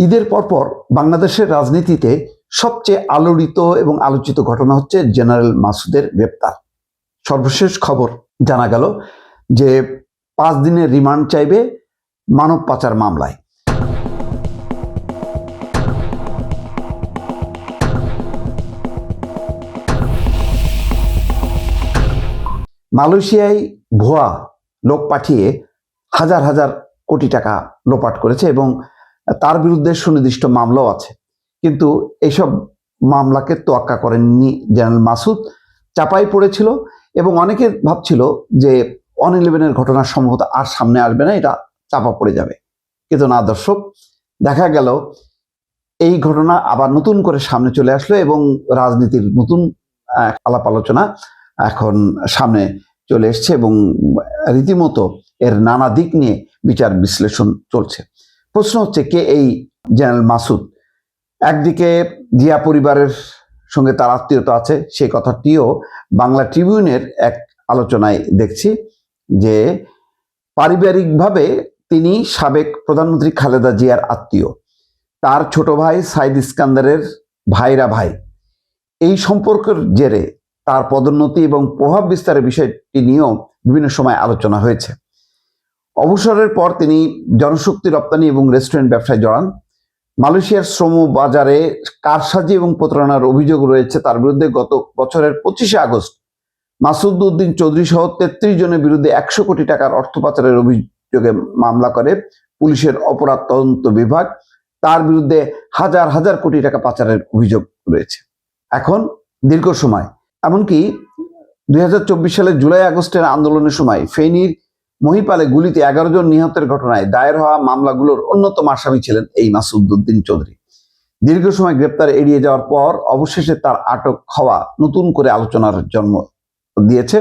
ঈদের পরপর বাংলাদেশের রাজনীতিতে সবচেয়ে আলোড়িত এবং আলোচিত ঘটনা হচ্ছে জেনারেল মাসুদের গ্রেপ্তার। সর্বশেষ খবর জানা গেল যে 5 দিনের রিমান্ড চাইবে মানব পাচার মামলায়। মালয়েশিয়ায় ভুয়া লোক পাঠিয়ে হাজার হাজার কোটি টাকা লোপাট করেছে এবং তার বিরুদ্ধে সুনির্দিষ্ট মামলাও আছে, কিন্তু এইসব মামলাকে তোয়াক্কা করেননি জেনারেল মাসুদ। চাপাই পড়েছিল এবং অনেকে ভাবছিল যে 111-এর ঘটনা সম্ভবত আর সামনে আসবে না, এটা চাপা পড়ে যাবে। কিন্তু না দর্শক, দেখা গেল এই ঘটনা আবার নতুন করে সামনে চলে আসলো এবং রাজনীতির নতুন আলাপ আলোচনা এখন সামনে চলে এসছে এবং রীতিমতো এর নানা দিক নিয়ে বিচার বিশ্লেষণ চলছে। প্রশ্ন হচ্ছে, কে এই জেনারেল মাসুদ? একদিকে জিয়া পরিবারের সঙ্গে তার আত্মীয়তা আছে, সেই কথাটিও বাংলা ট্রিবিউনের এক আলোচনায় দেখছি যে পারিবারিকভাবে তিনি সাবেক প্রধানমন্ত্রী খালেদা জিয়ার আত্মীয়। তার ছোট ভাই সাইদ ইস্কান্দারের ভাইরা ভাই। এই সম্পর্কের জেরে তার পদোন্নতি এবং প্রভাব বিস্তারের বিষয়টি নিয়েও বিভিন্ন সময় আলোচনা হয়েছে। অবসরের পর তিনি জনশক্তি রপ্তানি এবং রেস্টুরেন্ট ব্যবসায় জড়ান। মালয়েশিয়ার শ্রম বাজারে কারসাজি এবং প্রতারণার অভিযোগ রয়েছে তার বিরুদ্ধে। গত বছরের 25শে আগস্ট মাসুদ উদ্দিন চৌধুরী সহ 33 জনের বিরুদ্ধে 100 কোটি টাকার অর্থ পাচারের অভিযোগে মামলা করে পুলিশের অপরাধ তদন্ত বিভাগ। তার বিরুদ্ধে হাজার হাজার কোটি টাকা পাচারের অভিযোগ রয়েছে। এখন দীর্ঘ সময়, এমনকি 2024 সালের জুলাই আগস্টের আন্দোলনের সময় ফেনীর মহিপালে গুলিতে 11 জন নিহতের ঘটনায় দায়ের হওয়া মামলাগুলোর অন্যতম আসামি ছিলেন এই মাসুদ উদ্দিন চৌধুরী। দীর্ঘ সময় গ্রেপ্তার এড়িয়ে যাওয়ার পর অবশেষে তার আটক হওয়া নতুন করে আলোচনার জন্ম দিয়েছে।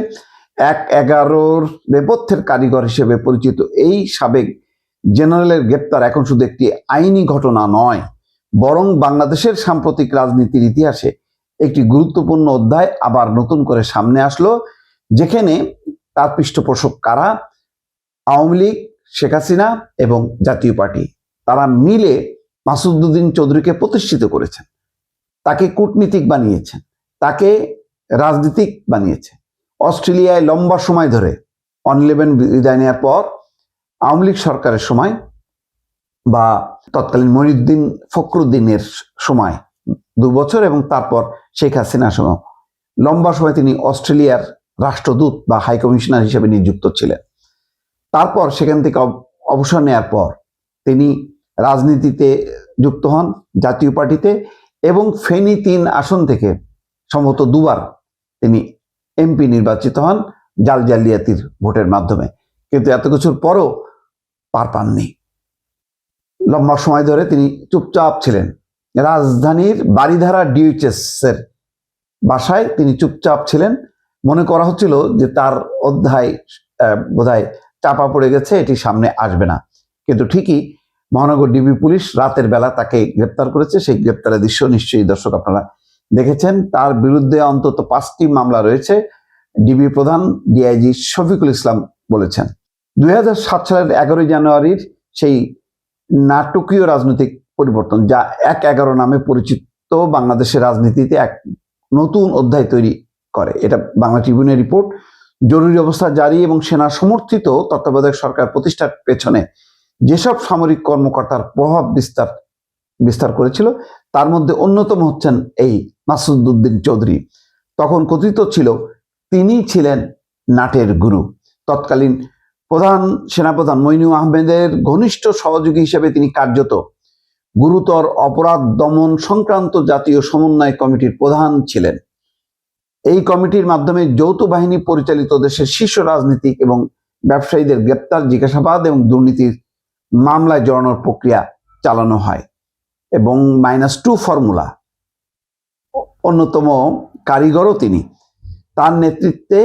1/11-র নেপথ্যের কারিগর হিসেবে পরিচিত এই সাবেক জেনারেলের গ্রেপ্তার এখন শুধু একটি আইনি ঘটনা নয়, বরং বাংলাদেশের সাম্প্রতিক রাজনীতির ইতিহাসে একটি গুরুত্বপূর্ণ অধ্যায় আবার নতুন করে সামনে আসলো, যেখানে তার পৃষ্ঠপোষক কারা? আওয়ামী লীগ, শেখ হাসিনা এবং জাতীয় পার্টি। তারা মিলে মাসুদ উদ্দিন চৌধুরীকে প্রতিষ্ঠিত করেছেন, তাকে কূটনীতিক বানিয়েছেন, তাকে রাজনীতিক বানিয়েছে। অস্ট্রেলিয়ায় লম্বা সময় ধরে 111 বিদায় নেওয়ার পর আওয়ামী লীগ সরকারের সময় বা তৎকালীন মহিউদ্দিন ফখরুদ্দিনের সময় 2 বছর এবং তারপর শেখ হাসিনার সময় লম্বা সময় তিনি অস্ট্রেলিয়ার রাষ্ট্রদূত বা হাই কমিশনার হিসেবে নিযুক্ত ছিলেন। তারপর সেখান থেকে অবসর নেওয়ার পর তিনি রাজনীতিতে যুক্ত হন, জাতীয় পার্টিতে, এবং ফেনী 3 আসন থেকে সম্ভবত 2বার তিনি এমপি নির্বাচিত হন জালিয়াতির ভোটের মাধ্যমে। কিন্তু এত কিছুর পরও পার পাননি। লম্বা সময় ধরে তিনি চুপচাপ ছিলেন। রাজধানীর বারিধারা ডিএইচএস এর বাসায় তিনি চুপচাপ ছিলেন। মনে করা হচ্ছিল যে তার অধ্যায় বোধহয় চাপা পড়ে গেছে, এটি সামনে আসবে না। কিন্তু ঠিকই মহানগর ডিবি পুলিশ রাতের বেলা তাকে গ্রেপ্তার করেছে। সেই গ্রেপ্তারের দৃশ্য নিশ্চয়ই দর্শক আপনারা দেখেছেন। তার বিরুদ্ধে অন্তত 5টি মামলা রয়েছে, ডিবি প্রধান ডিআইজি শফিকুল ইসলাম বলেছেন। 2007 সালের 11 জানুয়ারির সেই নাটকীয় রাজনৈতিক পরিবর্তন, যা 1/11 নামে পরিচিত, বাংলাদেশের রাজনীতিতে এক নতুন অধ্যায় তৈরি করে। এটা বাংলা ট্রিবিউনের রিপোর্ট। জরুরি অবস্থা জারি এবং সেনা সমর্থিত তত্ত্বাবধায়ক সরকার প্রতিষ্ঠার পেছনে যেসব সামরিক কর্মকর্তার প্রভাব বিস্তার করেছিল, তার মধ্যে অন্যতম হচ্ছেন এই মাসুদ উদ্দিন চৌধুরী। তখন কথিত ছিল তিনি ছিলেন নাটের গুরু। তৎকালীন সেনাপ্রধান মইনুল আহমেদের ঘনিষ্ঠ সহযোগী হিসেবে তিনি কার্যত গুরুতর অপরাধ দমন সংক্রান্ত জাতীয় সমন্বয় কমিটির প্রধান ছিলেন। এই কমিটির মাধ্যমে যৌথ বাহিনী পরিচালিত দেশের শীর্ষ রাজনীতিক এবং ব্যবসায়ীদের গ্রেপ্তার, জিজ্ঞাসাবাদ এবং দুর্নীতির মামলায় জড়ানোর প্রক্রিয়া চালানো হয় এবং -2 ফর্মুলা অন্যতম কারিগরও তিনি। তার নেতৃত্বে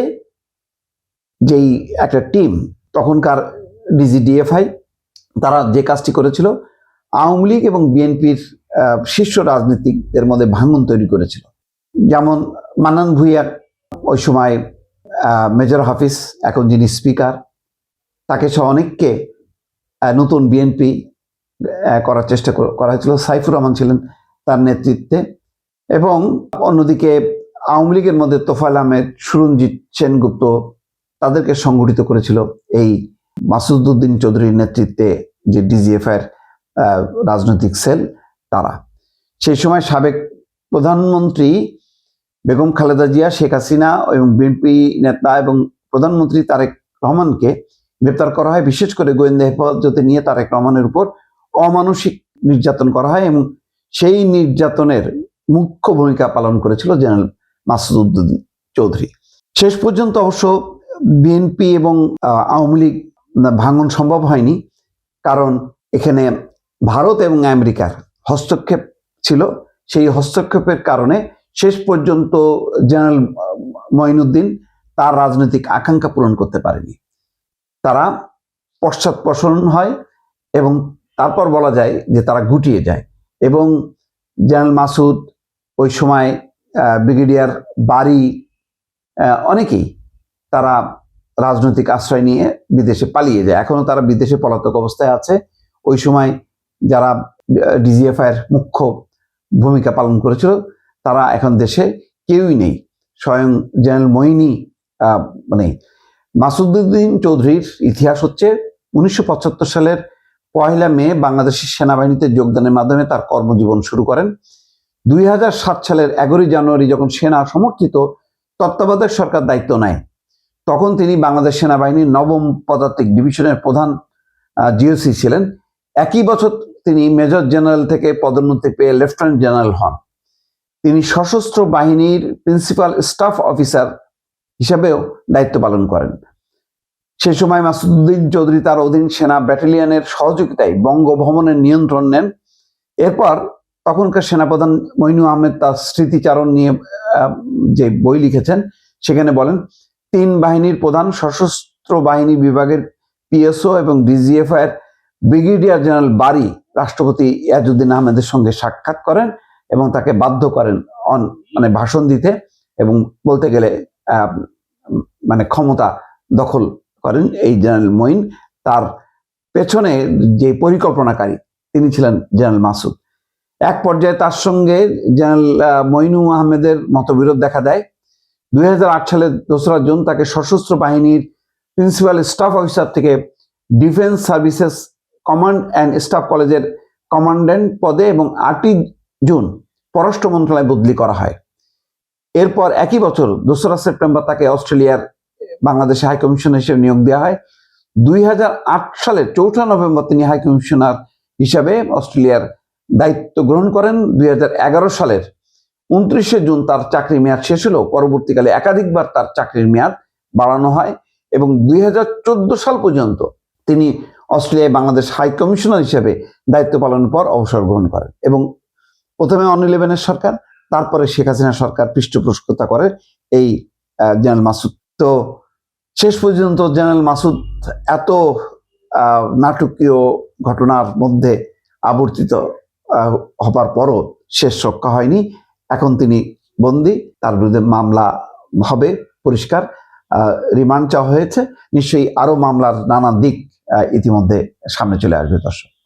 যেই একটা টিম, তখনকার ডিজিডিএফআই, তারা যে কাজটি করেছিল, আওয়ামী লীগ এবং বিএনপির শীর্ষ রাজনীতিকদের মধ্যে ভাঙন তৈরি করেছিল। যেমন মান্নান ভূঁইয়া, ওই সময় মেজর হাফিজ, এখন যিনি স্পিকার, তাকে সহ অনেককে নতুন বিএনপি করার চেষ্টা করা হয়েছিল। সাইফুর রহমান ছিলেন তার নেতৃত্বে। এবং অন্যদিকে আওয়ামী লীগের মধ্যে তোফায়েল আহমেদ, সুরঞ্জিত সেনগুপ্ত তাদেরকে সংগঠিত করেছিল এই মাসুদউদ্দিন চৌধুরীর নেতৃত্বে যে ডিজিএফ এর রাজনৈতিক সেল তারা। সেই সময় সাবেক প্রধানমন্ত্রী বেগম খালেদা জিয়া, শেখ হাসিনা এবং বিএনপি নেতা এবং প্রধানমন্ত্রী তারেক রহমানকে গ্রেপ্তার করা হয়। বিশেষ করে গোয়েন্দা হেফাজতে নিয়ে তারেক রহমানের উপর অমানসিক নির্যাতন করা হয় এবং সেই নির্যাতনের মুখ্য ভূমিকা পালন করেছিল জেনারেল মাসুদউদ্দিন চৌধুরী। শেষ পর্যন্ত অবশ্য বিএনপি এবং আওয়ামী লীগ ভাঙন সম্ভব হয়নি, কারণ এখানে ভারত এবং আমেরিকার হস্তক্ষেপ ছিল। সেই হস্তক্ষেপের কারণে শেষ পর্যন্ত জেনারেল মঈনুদ্দিন তার রাজনৈতিক আকাঙ্ক্ষা পূরণ করতে পারেনি। তারা পশ্চাৎপসরণ হয় এবং তারপর বলা যায় যে তারা গুটিয়ে যায়। এবং জেনারেল মাসুদ, ওই সময় ব্রিগেডিয়ার বারী, অনেকেই তারা রাজনৈতিক আশ্রয় নিয়ে বিদেশে পালিয়ে যায়। এখনো তারা বিদেশে পলাতক অবস্থায় আছে। ওই সময় যারা ডিজিএফ এর মুখ্য ভূমিকা পালন করেছিল তারা এখন দেশে কেউই নেই। স্বয়ং জেনারেল মঈনী মানে মাসুদউদ্দিন চৌধুরীর ইতিহাস হচ্ছে 1975 সালের 1 মে বাংলাদেশের সেনাবাহিনীতে যোগদানের মাধ্যমে তার কর্মজীবন শুরু করেন। 2007 সালের 11 জানুয়ারি যখন সেনা সমর্থিত তত্ত্বাবধায়ক সরকার দায়িত্ব নেয়, তখন তিনি বাংলাদেশ সেনাবাহিনীর 9ম পদাতিক ডিভিশনের প্রধান জিওসি ছিলেন। একই বছর তিনি মেজর জেনারেল থেকে পদোন্নতি পেয়ে লেফটেন্যান্ট জেনারেল হন। তিনি সশস্ত্র বাহিনীর প্রিন্সিপাল স্টাফ অফিসার হিসাবেও দায়িত্ব পালন করেন। সেই সময় মাসুদউদ্দিন চৌধুরী তার অধীন সেনা ব্যাটালিয়নের সহযোগিতায় বঙ্গভবনের নিয়ন্ত্রণ নেন। এরপর তখনকার সেনাপ্রধান মঈনু আহমেদ তার স্মৃতিচারণ নিয়ে যে বই লিখেছেন, সেখানে বলেন 3 বাহিনীর প্রধান, সশস্ত্র বাহিনী বিভাগের পিএসও এবং ডিজিএফ এর ব্রিগেডিয়ার জেনারেল বারী রাষ্ট্রপতি ইয়াজউদ্দিন আহমেদের সঙ্গে সাক্ষাৎ করেন এবং তাকে বাধ্য করেন ভাষণ দিতে এবং বলতে গেলে ক্ষমতা দখল করেন এই জেনারেল মঈন। তার পেছনে যে পরিকল্পনাকারী তিনি ছিলেন জেনারেল মাসুদ। এক পর্যায়ে তার সঙ্গে জেনারেল মঈনু আহমেদের মতবিরোধ দেখা দেয়। 2008 সালের 2রা জুন তাকে সশস্ত্র বাহিনীর প্রিন্সিপাল স্টাফ অফিসার থেকে defence services command and staff কলেজের কমান্ড্যান্ট পদে এবং 8ই জুন পররাষ্ট্র মন্ত্রণালয়ে বদলি করা হয়। এরপর একই বছর 2রা সেপ্টেম্বর তাকে অস্ট্রেলিয়ার বাংলাদেশে হাই কমিশনার হিসেবে নিয়োগ দেওয়া হয়। 2008 সালের 4 নভেম্বর তিনি হাই কমিশনার হিসাবে অস্ট্রেলিয়ার দায়িত্ব গ্রহণ করেন। 2011 সালের 29 জুন তার চাকরির মেয়াদ শেষ হলো। পরবর্তীকালে একাধিকবার তার চাকরির মেয়াদ বাড়ানো হয় এবং 2014 সাল পর্যন্ত তিনি অস্ট্রেলিয়ায় বাংলাদেশ হাই কমিশনার হিসেবে দায়িত্ব পালনের পর অবসর গ্রহণ করেন। এবং প্রথমে অন-11 সরকার, তারপরে শেখ হাসিনা সরকার পৃষ্ঠপোষকতা করে এই জেনারেল মাসুদ। তো শেষ পর্যন্ত জেনারেল মাসুদ এত নাটকীয় ঘটনার মধ্যে আবর্তিত হবার পরও শেষ রক্ষা হয়নি। এখন তিনি বন্দী, তার বিরুদ্ধে মামলা হবে পরিষ্কার, রিমান্ড চাওয়া হয়েছে। নিশ্চয়ই আরো মামলার নানা দিক ইতিমধ্যে সামনে চলে আসবে দর্শক।